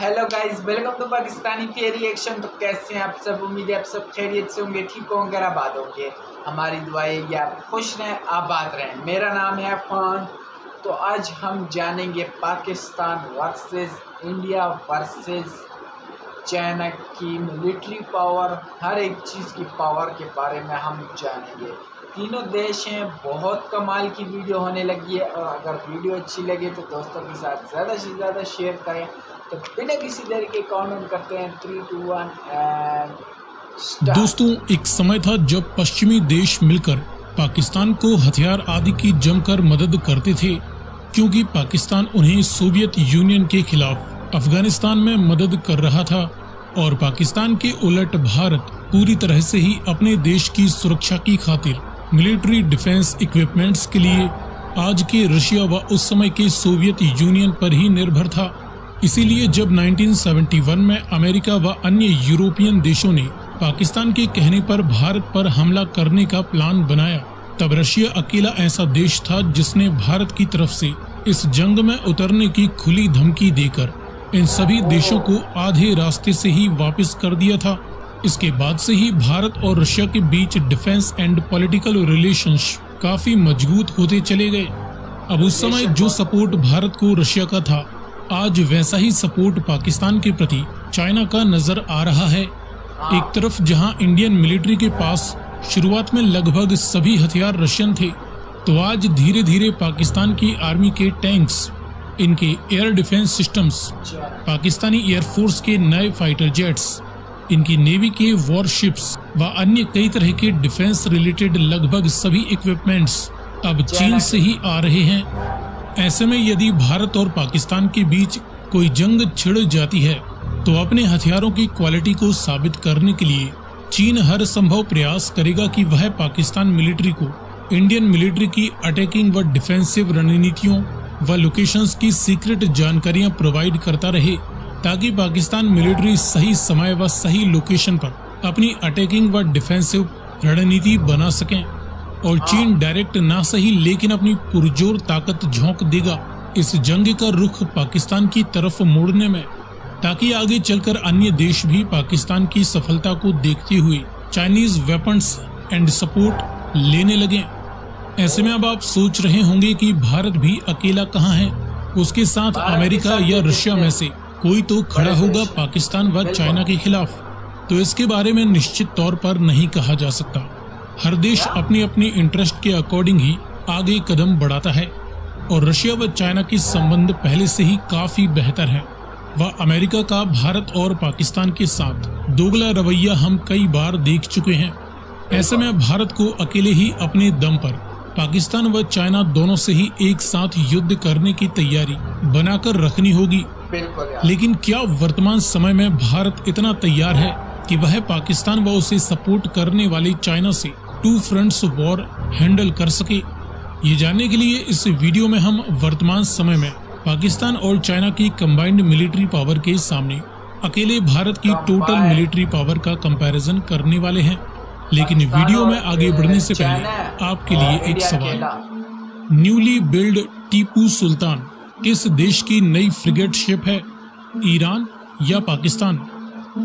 Hello guys, welcome to Pakistani fair reaction. तो कैसे हैं आप सब? उम्मीद है आप सब खैरियत से होंगे, ठीक होंगे, आबाद होंगे। हमारी दुआएं ये आप खुश रहें, आबाद रहें। मेरा नाम है अफान। तो आज हम जानेंगे Pakistan versus India versus China की मिलिट्री पावर, हर एक चीज़ की पावर के बारे में हम जानेंगे। तीनों देश हैं, बहुत कमाल की वीडियो होने लगी है। और अगर वीडियो अच्छी लगे तो दोस्तों के साथ ज़्यादा से ज़्यादा शेयर करें। तो बिना किसी देर के काउंट करते हैं 3, 2, 1 एंड स्टार्ट। दोस्तों, एक समय था जब पश्चिमी देश मिलकर पाकिस्तान को हथियार आदि की जमकर मदद करते थे, क्योंकि पाकिस्तान उन्हें सोवियत यूनियन के खिलाफ अफगानिस्तान में मदद कर रहा था और पाकिस्तान के उलट भारत पूरी तरह से ही अपने देश की सुरक्षा की खातिर मिलिट्री डिफेंस इक्विपमेंट्स के लिए आज के रशिया व उस समय के सोवियत यूनियन पर ही निर्भर था। इसीलिए जब 1971 में अमेरिका व अन्य यूरोपियन देशों ने पाकिस्तान के कहने पर भारत पर हमला करने का प्लान बनाया, तब रशिया अकेला ऐसा देश था जिसने भारत की तरफ से इस जंग में उतरने की खुली धमकी देकर इन सभी देशों को आधे रास्ते से ही वापस कर दिया था। इसके बाद से ही भारत और रशिया के बीच डिफेंस एंड पॉलिटिकल रिलेशंस काफी मजबूत होते चले गए। अब उस समय जो सपोर्ट भारत को रशिया का था, आज वैसा ही सपोर्ट पाकिस्तान के प्रति चाइना का नजर आ रहा है। एक तरफ जहां इंडियन मिलिट्री के पास शुरुआत में लगभग सभी हथियार रशियन थे, तो आज धीरे धीरे पाकिस्तान की आर्मी के टैंक्स, इनके air defence systems, Pakistani air force के नए फाइटर जेट्स, इनकी नेवी के वॉरशिप्स व अन्य कई तरह के डिफेंस रिलेटेड लगभग सभी इक्विपमेंट्स अब चीन से ही आ रहे हैं। ऐसे में यदि भारत और पाकिस्तान के बीच कोई जंग छिड़ जाती है, तो अपने हथियारों की क्वालिटी को साबित करने के लिए चीन हर संभव प्रयास करेगा कि वह पाकिस्तान मिलिट्री को इंडियन मिलिट्री की अटैकिंग व डिफेंसिव रणनीतियों व लोकेशंस की सीक्रेट जानकारियां प्रोवाइड करता रहे, ताकि पाकिस्तान मिलिट्री सही समय व सही लोकेशन पर अपनी अटैकिंग व डिफेंसिव रणनीति बना सकें। और चीन डायरेक्ट ना सही लेकिन अपनी पुरजोर ताकत झोंक देगा इस जंग का रुख पाकिस्तान की तरफ मोड़ने में, ताकि आगे चलकर अन्य देश भी पाकिस्तान की सफलता को देखते हुए चाइनीज वेपन्स एंड सपोर्ट लेने लगे। ऐसे में अब आप सोच रहे होंगे कि भारत भी अकेला कहाँ है, उसके साथ अमेरिका या रशिया में से कोई तो खड़ा होगा पाकिस्तान व चाइना के खिलाफ। तो इसके बारे में निश्चित तौर पर नहीं कहा जा सकता। हर देश अपने अपने इंटरेस्ट के अकॉर्डिंग ही आगे कदम बढ़ाता है, और रशिया व चाइना के संबंध पहले से ही काफी बेहतर है। वह अमेरिका का भारत और पाकिस्तान के साथ दोगला रवैया हम कई बार देख चुके हैं। ऐसे में भारत को अकेले ही अपने दम पर पाकिस्तान व चाइना दोनों से ही एक साथ युद्ध करने की तैयारी बनाकर रखनी होगी। लेकिन क्या वर्तमान समय में भारत इतना तैयार है कि वह पाकिस्तान व उसे सपोर्ट करने वाली चाइना से टू फ्रंट्स वॉर हैंडल कर सके? ये जानने के लिए इस वीडियो में हम वर्तमान समय में पाकिस्तान और चाइना की कंबाइंड मिलिट्री पावर के सामने अकेले भारत की टोटल मिलिट्री पावर का कंपैरिजन करने वाले हैं। लेकिन वीडियो में आगे बढ़ने से पहले आपके लिए एक सवाल। न्यूली बिल्ड टीपू सुल्तान किस देश की नई फ्रिगेट शिप है, ईरान या पाकिस्तान?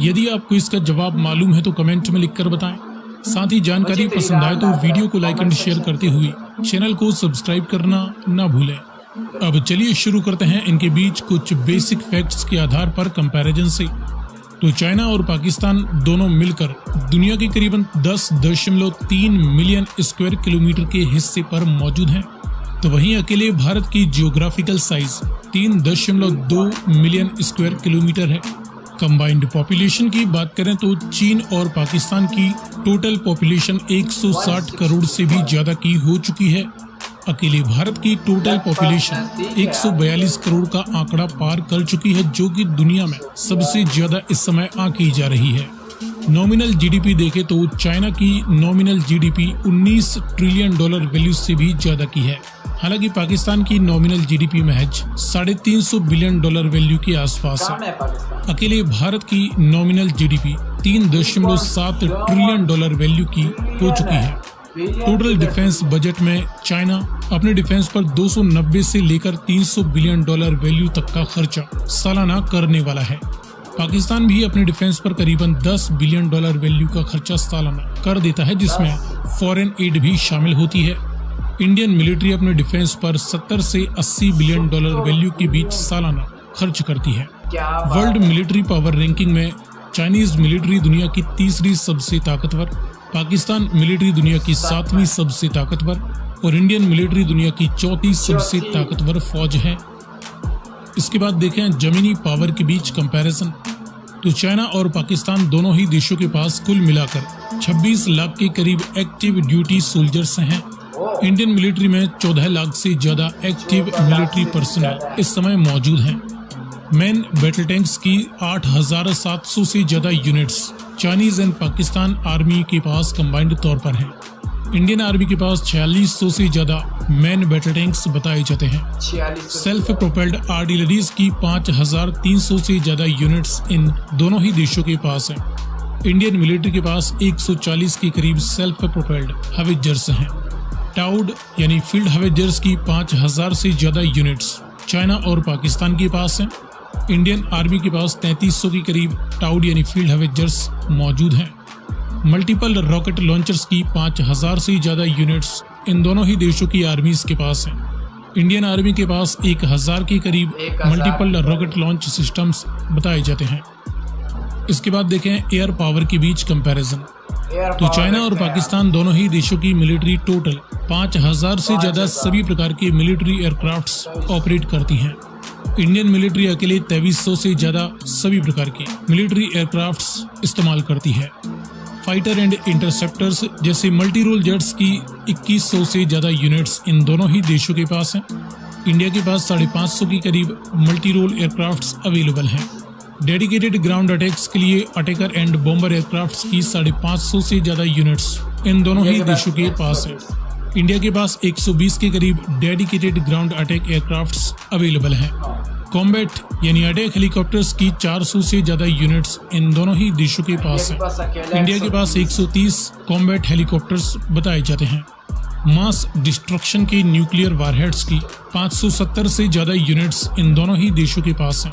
यदि आपको इसका जवाब मालूम है तो कमेंट में लिखकर बताएं। साथ ही जानकारी पसंद आए तो वीडियो को लाइक एंड शेयर करते हुए चैनल को सब्सक्राइब करना ना भूलें। अब चलिए शुरू करते हैं इनके बीच कुछ बेसिक फैक्ट्स के आधार पर कंपैरिजन से। तो चाइना और पाकिस्तान दोनों मिलकर दुनिया के करीबन 10.3 मिलियन स्क्वायर किलोमीटर के हिस्से पर मौजूद हैं, तो वहीं अकेले भारत की geographical size 3.2 million square kilometre है। कंबाइंड पॉपुलेशन की बात करें तो चीन और पाकिस्तान की टोटल पॉपुलेशन 160 करोड़ से भी ज्यादा की हो चुकी है। अकेले भारत की टोटल पॉपुलेशन 142 करोड़ का आंकड़ा पार कर चुकी है, जो कि दुनिया में सबसे ज्यादा इस समय आंकी जा रही है। नॉमिनल जीडीपी देखें तो चाइना की nominal GDP 19 trillion dollar value से भी ज्यादा की है। हालांकि पाकिस्तान की नॉमिनल जीडीपी महज 350 बिलियन डॉलर वैल्यू के आसपास है। अकेले भारत की nominal GDP 3.7 trillion dollar value की हो चुकी है। टोटल डिफेंस बजट में चाइना अपने डिफेंस पर 290 से लेकर 300 बिलियन डॉलर वैल्यू तक का खर्चा सालाना करने वाला है। पाकिस्तान भी अपने डिफेंस पर करीबन 10 बिलियन डॉलर वैल्यू का खर्चा सालाना कर देता है, जिसमें फॉरेन एड भी शामिल होती है। इंडियन मिलिट्री अपने डिफेंस पर 70 से 80 बिलियन डॉलर वैल्यू के बीच सालाना खर्च करती है। वर्ल्ड मिलिट्री पावर रैंकिंग में चाइनीज मिलिट्री दुनिया की तीसरी सबसे ताकतवर, पाकिस्तान मिलिट्री दुनिया की 7वीं सबसे ताकतवर और इंडियन मिलिट्री दुनिया की 4थी सबसे ताकतवर फौज है। इसके बाद देखें जमीनी पावर के बीच कंपैरिजन, तो चाइना और पाकिस्तान दोनों ही देशों के पास कुल मिलाकर 26 लाख के करीब एक्टिव ड्यूटी सोल्जर्स हैं। इंडियन मिलिट्री में 14 लाख से ज्यादा एक्टिव मिलिट्री पर्सनल इस समय मौजूद हैं। मेन बैटल टैंक्स की 8,700 से ज्यादा units Chinese and Pakistan army के पास कंबाइंड तौर पर हैं। इंडियन आर्मी के पास 4600 से ज्यादा मेन बैटल टैंक्स बताए जाते हैं। सेल्फ प्रोपेल्ड आर्टिलरीज की 5300 से ज्यादा यूनिट्स इन दोनों ही देशों के पास हैं। इंडियन मिलिट्री के पास 140 के करीब सेल्फ प्रोपेल्ड हवेजर्स हैं। टाउड यानी फील्ड हवेजर्स की 5000 से ज्यादा यूनिट्स चाइना और पाकिस्तान के पास हैं। इंडियन आर्मी के पास 3300 के करीब टाउड यानी फील्ड हवेजर्स मौजूद हैं। मल्टीपल रॉकेट लॉन्चर्स की 5000 से ज्यादा यूनिट्स इन दोनों ही देशों की आर्मीज के पास हैं। इंडियन आर्मी के पास 1000 के करीब मल्टीपल रॉकेट लॉन्च सिस्टम्स बताए जाते हैं। इसके बाद देखें एयर पावर के बीच कंपैरिजन, तो चाइना और पाकिस्तान दोनों ही देशों की मिलिट्री टोटल 5000 से ज्यादा सभी प्रकार के मिलिट्री एयरक्राफ्ट्स ऑपरेट करती हैं। इंडियन मिलिट्री अकेले 2300 से ज्यादा सभी प्रकार के मिलिट्री एयरक्राफ्ट्स इस्तेमाल करती है। फाइटर एंड इंटरसेप्टर्स जैसे मल्टी रोल जेट्स की 2100 से ज्यादा यूनिट्स इन दोनों ही देशों के पास हैं। इंडिया के पास 550 के करीब मल्टी रोल एयरक्राफ्ट्स अवेलेबल हैं। डेडिकेटेड ग्राउंड अटैक्स के लिए अटैकर एंड बॉम्बर एयरक्राफ्ट्स की 550 से ज्यादा यूनिट्स इन दोनों ही देशों के पास है। इंडिया के पास 120 के करीब dedicated ground attack aircrafts available हैं। कॉम्बैट यानी अटैक हेलीकॉप्टर्स की 400 से ज्यादा यूनिट्स इन दोनों ही देशों के पास है। इंडिया के पास 130 कॉम्बैट हेलीकॉप्टर्स बताए जाते हैं। मास डिस्ट्रक्शन के न्यूक्लियर वारहेड्स की 570 से ज्यादा यूनिट्स इन दोनों ही देशों के पास हैं।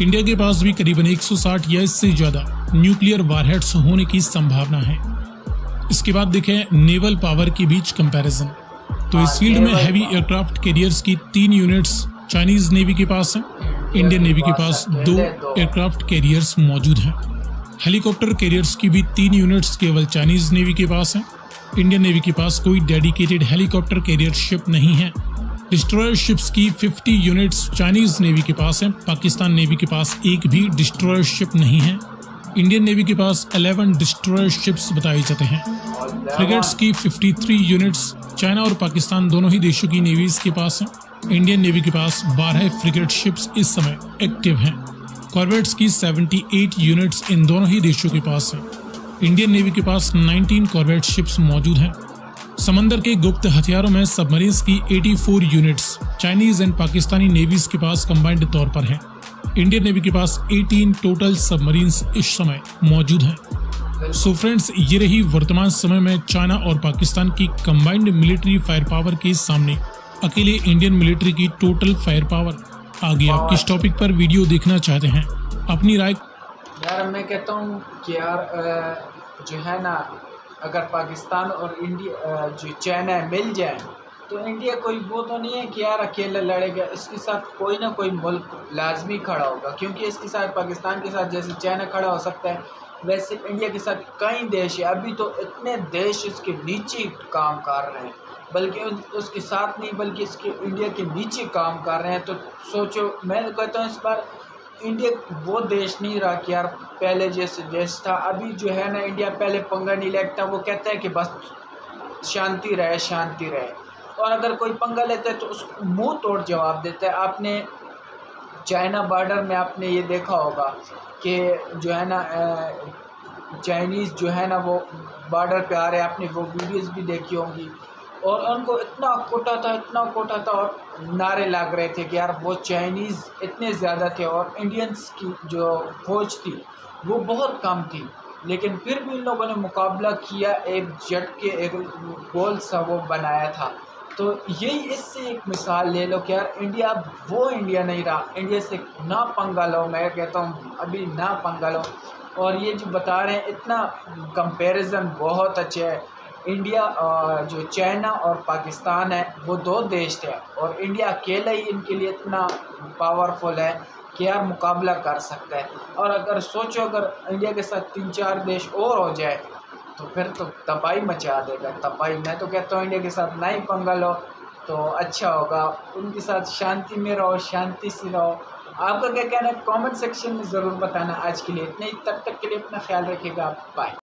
इंडिया के पास भी करीबन 160 या इससे ज्यादा न्यूक्लियर वारहेड्स होने की संभावना है। इसके बाद देखें नेवल पावर के बीच कंपैरिजन, तो इस फील्ड में हैवी एयरक्राफ्ट कैरियर्स की 3 यूनिट्स चाइनीज नेवी के पास हैं। इंडियन नेवी के पास 2 एयरक्राफ्ट कैरियर्स मौजूद हैं। हेलीकॉप्टर कैरियर्स की भी 3 यूनिट्स केवल चाइनीज नेवी के पास हैं। इंडियन नेवी के पास कोई डेडिकेटेड हेलीकॉप्टर कैरियर शिप नहीं है। डिस्ट्रॉयर शिप्स की 50 यूनिट्स चाइनीज नेवी के पास हैं। पाकिस्तान नेवी के पास एक भी डिस्ट्रॉयर शिप नहीं है। इंडियन नेवी के पास 11 डिस्ट्रॉयर शिप्स बताए जाते हैं। फ्रिगेट्स की 53 यूनिट्स चाइना और पाकिस्तान दोनों ही देशों की नेवीज के पास हैं। इंडियन नेवी के पास 12 फ्रिगेट शिप्स इस समय एक्टिव हैं। कॉर्वेट्स की 78 यूनिट्स इन दोनों ही देशों के पास हैं। इंडियन नेवी के पास 19 कॉर्वेट शिप्स मौजूद हैं। समंदर के गुप्त हथियारों में सबमरीन्स की 84 units Chinese and Pakistani navies के पास कंबाइंड तौर पर हैं। इंडियन नेवी के पास 18 टोटल सबमरीन्स इस समय मौजूद हैं। सो फ्रेंड्स, ये रही वर्तमान समय में चाइना और पाकिस्तान की कंबाइंड मिलिट्री फायर पावर के सामने अकेले इंडियन मिलिट्री की टोटल फायर पावर। आगे आप किस टॉपिक पर वीडियो देखना चाहते हैं, अपनी राय। यार मैं कहता हूँ कि यार जो है ना, अगर पाकिस्तान और इंडिया जो चाइना मिल जाए तो इंडिया कोई वो तो नहीं है कि यार अकेला लड़ेगा। इसके साथ कोई ना कोई मुल्क लाजमी खड़ा होगा, क्योंकि इसके साथ पाकिस्तान के साथ जैसे चाइना खड़ा हो सकता है, वैसे इंडिया के साथ कई देश है। अभी तो इतने देश इसके नीचे काम कर रहे हैं, बल्कि उसके साथ नहीं बल्कि इसके इंडिया के नीचे काम कर रहे हैं। तो सोचो, मैं कहता हूँ इस बार इंडिया वो देश नहीं रहा कि यार पहले जैसे देश था। अभी जो है ना, इंडिया पहले पंगा नहीं लेता, वो कहता है कि बस शांति रहे शांति रहे, और अगर कोई पंगा लेता है तो उसको मुंह तोड़ जवाब देता है। आपने चाइना बॉर्डर में आपने ये देखा होगा कि जो है ना चाइनीज़ जो है ना वो बॉर्डर पे आ रहे हैं, आपने वो वीडियोस भी देखी होंगी, और उनको इतना कोटा था और नारे लग रहे थे कि यार वो चाइनीज़ इतने ज़्यादा थे और इंडियंस की जो फौज थी वो बहुत कम थी। लेकिन फिर भी इन लोगों ने मुकाबला किया, एक झटके एक गोल सा वो बनाया था। तो यही इससे एक मिसाल ले लो कि यार इंडिया वो इंडिया नहीं रहा, इंडिया से ना पंगा लो, मैं कहता हूँ अभी ना पंगा लो। और ये जो बता रहे हैं इतना कंपैरिजन बहुत अच्छा है। इंडिया जो चाइना और पाकिस्तान है वो दो देश है, और इंडिया अकेला ही इनके लिए इतना पावरफुल है कि यार मुकाबला कर सकता है। और अगर सोचो अगर इंडिया के साथ 3-4 देश और हो जाए तो फिर तो तबाही मचा देगा, तबाही। मैं तो कहता हूँ इंडिया के साथ ना ही पंगा लो तो अच्छा होगा, उनके साथ शांति में रहो, शांति से रहो। आपका क्या कहना है कमेंट सेक्शन में ज़रूर बताना। आज के लिए इतने ही, तब तक के लिए अपना ख्याल रखिएगा, बाय।